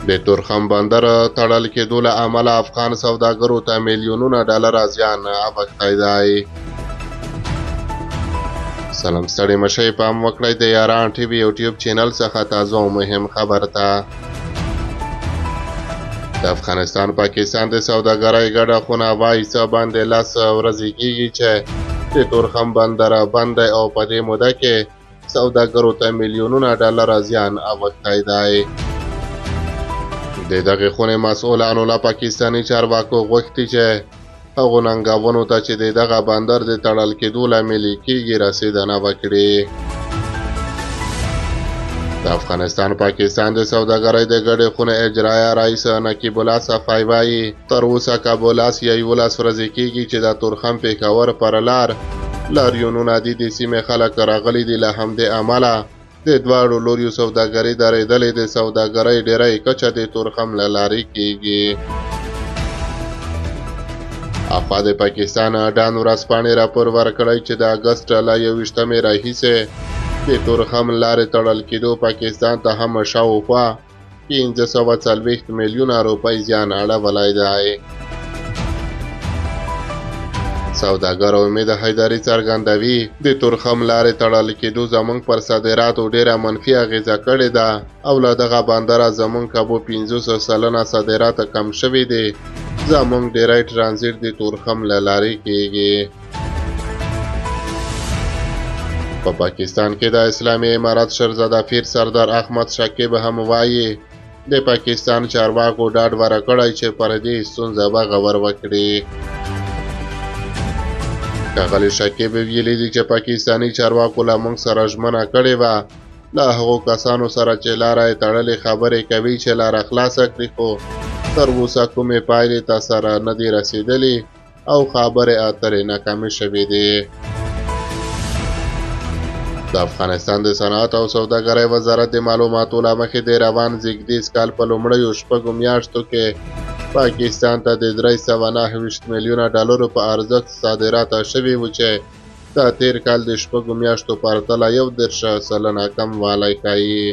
د تورخم بندر تړل کېدو له امله افغان سوداګرو ته میلیونونه ډالر زیان اوښتی دی. سلام ستړي مشئ، پام وکړئ د یاران ټي وي یوټیوب چینل څخه تازه او مهم خبر ته. د افغانستان پاکستان د سوداګرۍ ګډه خونه وایي څه باندې 10 ورځې کېږي چې د تورخم بندر بند دی او په دې موده کې سوداګرو ته میلیونونه ډالر زیان اوښتی دی. د دغې خونې مسؤلانو له پاکستاني چارواکو غوښتي چې هغو ننګونو ته چې د دغه بندر د تړل کېدو لامل کېږي رسېدنه وکړي. د افغانستان پاکستان د سوداګرۍ د ګډې خونې اجرایه رئیس نقیب الله صفای وایي تر اوسه کابولاس یا 11 ورځې کېږي چې د تورخم پېښور پر لار لاریونونه دي. د سیمې خلک راغلي دي، له همدې امله د دواړو لوریو سوداګري درېدلې. د سوداګرۍ ډېری کچه د تورخم له لارې کېږي. اخوا د پاکستان ډان ورځپاڼې راپور ورکړی چې د اګست له 21 راهیسې د تورخم لارې تړل کېدو پاکستان ته هم شاوخوا 540 میلیونه روپۍ زیان اړولی دی. سوداګر امید حیدري څرګندوي د تورخم لارې تړل کېدو زموږ پر صادراتو ډېره منفي اغېزه کړې ده او له دغه بندره زموږ کابو 500% صادرات کم شوي دي. زموږ ډېری ټرانزیټ د تورخم له لارې کېږي. په پاکستان کې د اسلامي امارت شهزاده پیر سردار احمد شاکب هم وایي د پاکستان چارواکو ډاډ ورکړی چې پر دې ستونزه به غور وکړي. ښاغلي شاکب ویلي دي چې پاکستاني چارواکو له موږ سره ژمنه کړې وه له هغو کسانو سره چې لاره یې تړلې خبرې کوي چې لاره خلاصه کړي، خو تر اوسه کومې پایلې ته سره نه دي رسېدلې او خبرې اترې ناکامې شوې دي. د افغانستان د صنعت او سوداګرۍ وزارت د معلوماتو له مخې د روان زېږدیز کال په لومړیو 6 میاشتو کې پاکستان ته د 329 میلیونه ډالرو په ارزښت صادرات شوي وو چې د تیر کال د 6 میاشتو په پرتله 11% کموالی ښیي.